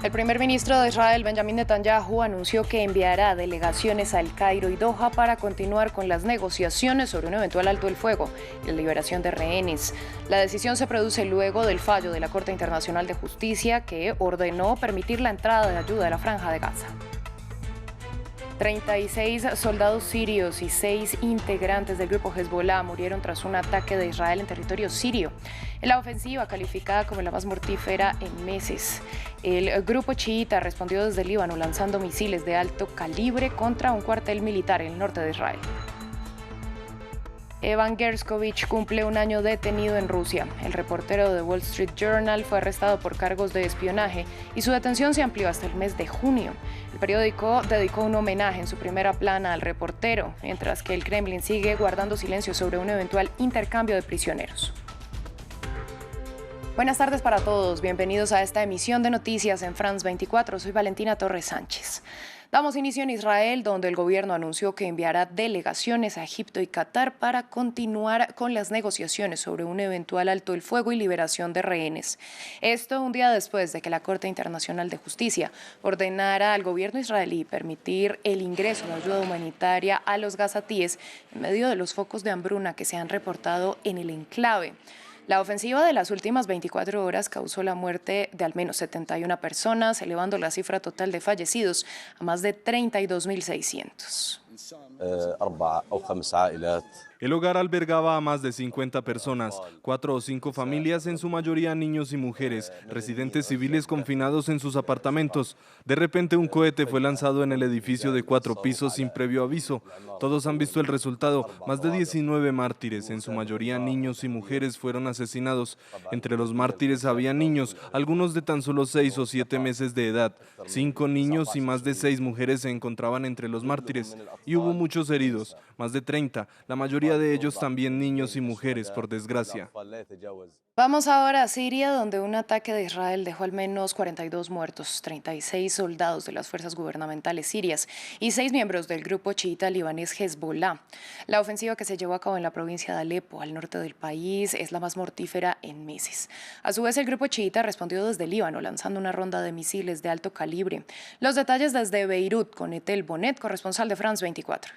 El primer ministro de Israel, Benjamin Netanyahu, anunció que enviará delegaciones a El Cairo y Doha para continuar con las negociaciones sobre un eventual alto el fuego y la liberación de rehenes. La decisión se produce luego del fallo de la Corte Internacional de Justicia que ordenó permitir la entrada de ayuda a la Franja de Gaza. 36 soldados sirios y 6 integrantes del grupo Hezbollah murieron tras un ataque de Israel en territorio sirio. En la ofensiva, calificada como la más mortífera en meses, el grupo chiita respondió desde el Líbano lanzando misiles de alto calibre contra un cuartel militar en el norte de Israel. Evan Gershkovich cumple un año detenido en Rusia. El reportero de Wall Street Journal fue arrestado por cargos de espionaje y su detención se amplió hasta el mes de junio. El periódico dedicó un homenaje en su primera plana al reportero, mientras que el Kremlin sigue guardando silencio sobre un eventual intercambio de prisioneros. Buenas tardes para todos, bienvenidos a esta emisión de noticias en France 24. Soy Valentina Torres Sánchez. Damos inicio en Israel, donde el gobierno anunció que enviará delegaciones a Egipto y Qatar para continuar con las negociaciones sobre un eventual alto el fuego y liberación de rehenes. Esto un día después de que la Corte Internacional de Justicia ordenara al gobierno israelí permitir el ingreso de ayuda humanitaria a los gazatíes en medio de los focos de hambruna que se han reportado en el enclave. La ofensiva de las últimas 24 horas causó la muerte de al menos 71 personas, elevando la cifra total de fallecidos a más de 32.600. El hogar albergaba a más de 50 personas, 4 o 5 familias, en su mayoría niños y mujeres, residentes civiles confinados en sus apartamentos. De repente un cohete fue lanzado en el edificio de 4 pisos sin previo aviso. Todos han visto el resultado. Más de 19 mártires, en su mayoría niños y mujeres, fueron asesinados. Entre los mártires había niños, algunos de tan solo 6 o 7 meses de edad. 5 niños y más de 6 mujeres se encontraban entre los mártires. Y hubo muchos heridos, más de 30, la mayoría de ellos también niños y mujeres, por desgracia. Vamos ahora a Siria, donde un ataque de Israel dejó al menos 42 muertos, 36 soldados de las fuerzas gubernamentales sirias y 6 miembros del grupo chiita libanés Hezbollah. La ofensiva que se llevó a cabo en la provincia de Alepo, al norte del país, es la más mortífera en meses. A su vez, el grupo chiita respondió desde el Líbano, lanzando una ronda de misiles de alto calibre. Los detalles desde Beirut, con Etel Bonet, corresponsal de France 24.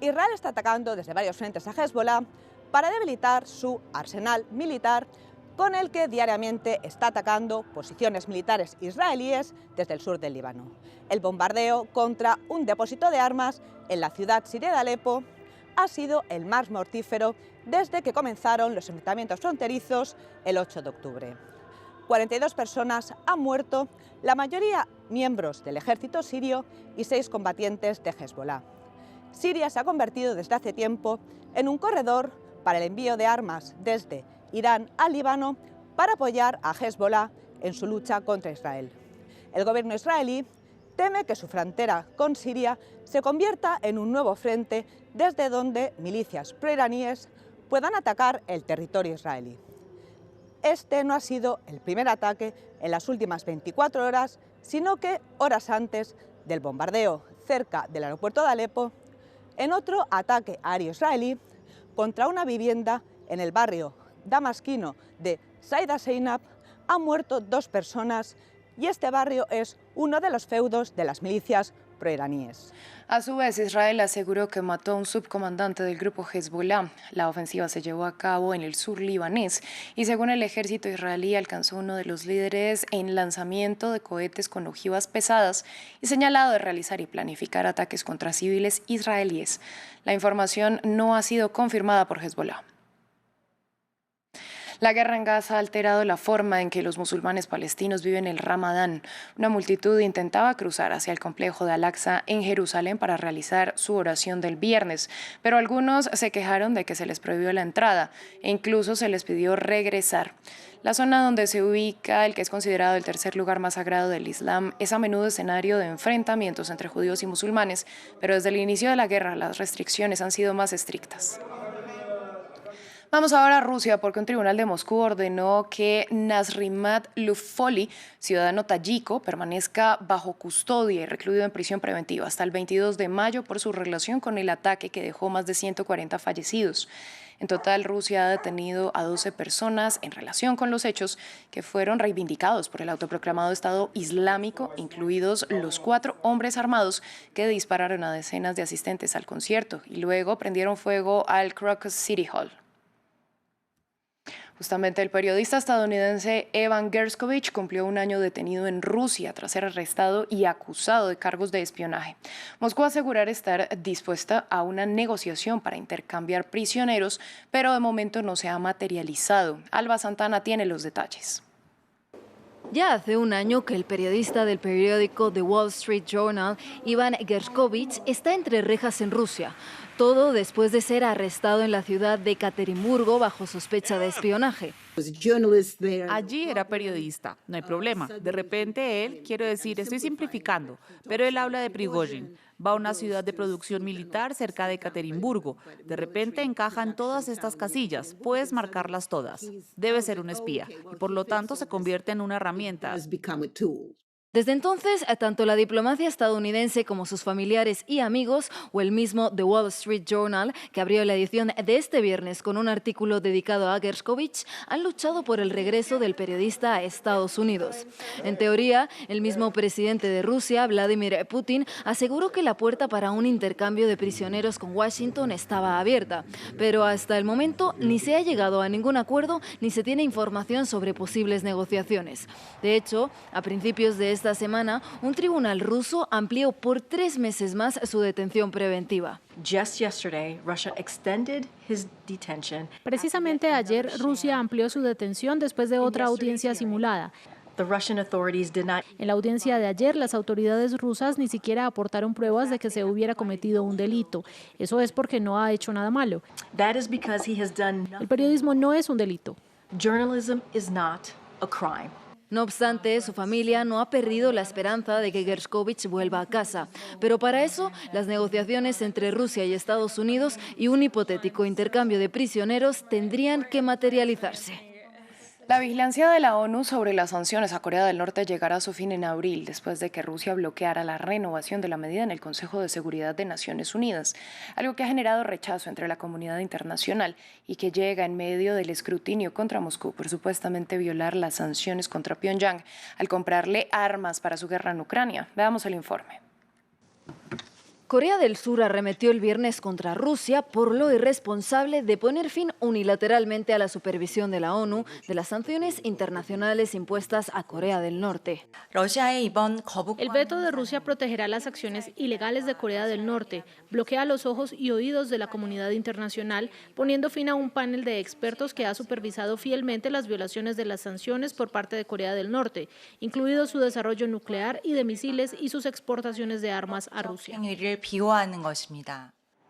Israel está atacando desde varios frentes a Hezbollah para debilitar su arsenal militar, con el que diariamente está atacando posiciones militares israelíes desde el sur del Líbano. El bombardeo contra un depósito de armas en la ciudad siria de Alepo ha sido el más mortífero desde que comenzaron los enfrentamientos fronterizos el 8 de octubre. 42 personas han muerto, la mayoría miembros del ejército sirio y 6 combatientes de Hezbollah. Siria se ha convertido desde hace tiempo en un corredor para el envío de armas desde Irán al Líbano para apoyar a Hezbollah en su lucha contra Israel. El gobierno israelí teme que su frontera con Siria se convierta en un nuevo frente desde donde milicias proiraníes puedan atacar el territorio israelí. Este no ha sido el primer ataque en las últimas 24 horas, sino que horas antes del bombardeo cerca del aeropuerto de Alepo, en otro ataque aéreo israelí contra una vivienda en el barrio damasquino de Saida Seinab, han muerto 2 personas y este barrio es uno de los feudos de las milicias proiraníes. A su vez, Israel aseguró que mató a un subcomandante del grupo Hezbollah. La ofensiva se llevó a cabo en el sur libanés y, según el ejército israelí, alcanzó uno de los líderes en lanzamiento de cohetes con ojivas pesadas y señalado de realizar y planificar ataques contra civiles israelíes. La información no ha sido confirmada por Hezbollah. La guerra en Gaza ha alterado la forma en que los musulmanes palestinos viven el Ramadán. Una multitud intentaba cruzar hacia el complejo de Al-Aqsa en Jerusalén para realizar su oración del viernes, pero algunos se quejaron de que se les prohibió la entrada e incluso se les pidió regresar. La zona donde se ubica el que es considerado el tercer lugar más sagrado del Islam es a menudo escenario de enfrentamientos entre judíos y musulmanes, pero desde el inicio de la guerra las restricciones han sido más estrictas. Vamos ahora a Rusia porque un tribunal de Moscú ordenó que Nasrimat Lufoli, ciudadano tayiko, permanezca bajo custodia y recluido en prisión preventiva hasta el 22 de mayo por su relación con el ataque que dejó más de 140 fallecidos. En total, Rusia ha detenido a 12 personas en relación con los hechos que fueron reivindicados por el autoproclamado Estado Islámico, incluidos los 4 hombres armados que dispararon a decenas de asistentes al concierto y luego prendieron fuego al Crocus City Hall. Justamente el periodista estadounidense Evan Gershkovich cumplió un año detenido en Rusia tras ser arrestado y acusado de cargos de espionaje. Moscú asegura estar dispuesta a una negociación para intercambiar prisioneros, pero de momento no se ha materializado. Alba Santana tiene los detalles. Ya hace un año que el periodista del periódico The Wall Street Journal, Evan Gershkovich, está entre rejas en Rusia. Todo después de ser arrestado en la ciudad de Ekaterimburgo bajo sospecha de espionaje. Allí era periodista, no hay problema. De repente él, quiero decir, estoy simplificando, pero él habla de Prigozhin. Va a una ciudad de producción militar cerca de Ekaterimburgo. De repente encajan todas estas casillas, puedes marcarlas todas. Debe ser un espía y por lo tanto se convierte en una herramienta. Desde entonces, tanto la diplomacia estadounidense como sus familiares y amigos, o el mismo The Wall Street Journal, que abrió la edición de este viernes con un artículo dedicado a Gershkovich, han luchado por el regreso del periodista a Estados Unidos. En teoría, el mismo presidente de Rusia, Vladimir Putin, aseguró que la puerta para un intercambio de prisioneros con Washington estaba abierta, pero hasta el momento ni se ha llegado a ningún acuerdo ni se tiene información sobre posibles negociaciones. De hecho, a principios de esta semana, un tribunal ruso amplió por 3 meses más su detención preventiva. Precisamente ayer, Rusia amplió su detención después de otra audiencia simulada. En la audiencia de ayer, las autoridades rusas ni siquiera aportaron pruebas de que se hubiera cometido un delito. Eso es porque no ha hecho nada malo. El periodismo no es un delito. No obstante, su familia no ha perdido la esperanza de que Gershkovich vuelva a casa. Pero para eso, las negociaciones entre Rusia y Estados Unidos y un hipotético intercambio de prisioneros tendrían que materializarse. La vigilancia de la ONU sobre las sanciones a Corea del Norte llegará a su fin en abril, después de que Rusia bloqueara la renovación de la medida en el Consejo de Seguridad de Naciones Unidas, algo que ha generado rechazo entre la comunidad internacional y que llega en medio del escrutinio contra Moscú por supuestamente violar las sanciones contra Pyongyang al comprarle armas para su guerra en Ucrania. Veamos el informe. Corea del Sur arremetió el viernes contra Rusia por lo irresponsable de poner fin unilateralmente a la supervisión de la ONU de las sanciones internacionales impuestas a Corea del Norte. El veto de Rusia protegerá las acciones ilegales de Corea del Norte, bloquea los ojos y oídos de la comunidad internacional, poniendo fin a un panel de expertos que ha supervisado fielmente las violaciones de las sanciones por parte de Corea del Norte, incluido su desarrollo nuclear y de misiles y sus exportaciones de armas a Rusia.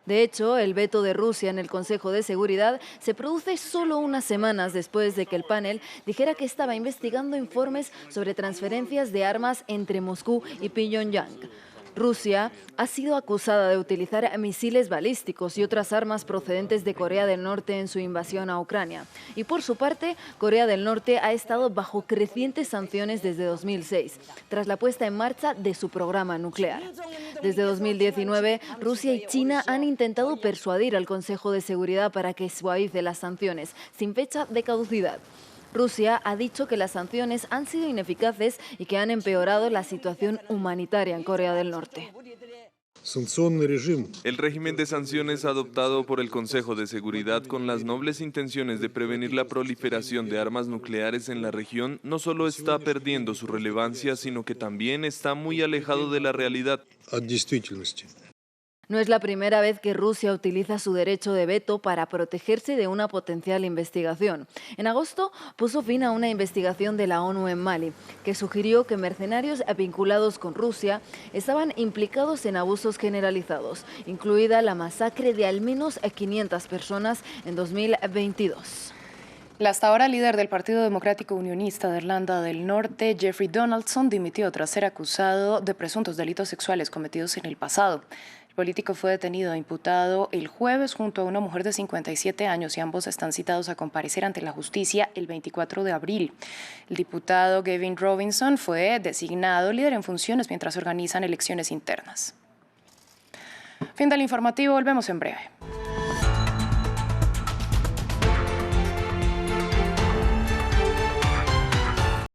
De hecho, el veto de Rusia en el Consejo de Seguridad se produce solo unas semanas después de que el panel dijera que estaba investigando informes sobre transferencias de armas entre Moscú y Pyongyang. Rusia ha sido acusada de utilizar misiles balísticos y otras armas procedentes de Corea del Norte en su invasión a Ucrania. Y por su parte, Corea del Norte ha estado bajo crecientes sanciones desde 2006, tras la puesta en marcha de su programa nuclear. Desde 2019, Rusia y China han intentado persuadir al Consejo de Seguridad para que suavice las sanciones, sin fecha de caducidad. Rusia ha dicho que las sanciones han sido ineficaces y que han empeorado la situación humanitaria en Corea del Norte. El régimen de sanciones adoptado por el Consejo de Seguridad con las nobles intenciones de prevenir la proliferación de armas nucleares en la región no solo está perdiendo su relevancia, sino que también está muy alejado de la realidad. No es la primera vez que Rusia utiliza su derecho de veto para protegerse de una potencial investigación. En agosto puso fin a una investigación de la ONU en Mali, que sugirió que mercenarios vinculados con Rusia estaban implicados en abusos generalizados, incluida la masacre de al menos 500 personas en 2022. El hasta ahora líder del Partido Democrático Unionista de Irlanda del Norte, Jeffrey Donaldson, dimitió tras ser acusado de presuntos delitos sexuales cometidos en el pasado. El político fue detenido e imputado el jueves junto a una mujer de 57 años y ambos están citados a comparecer ante la justicia el 24 de abril. El diputado Gavin Robinson fue designado líder en funciones mientras se organizan elecciones internas. Fin del informativo, volvemos en breve.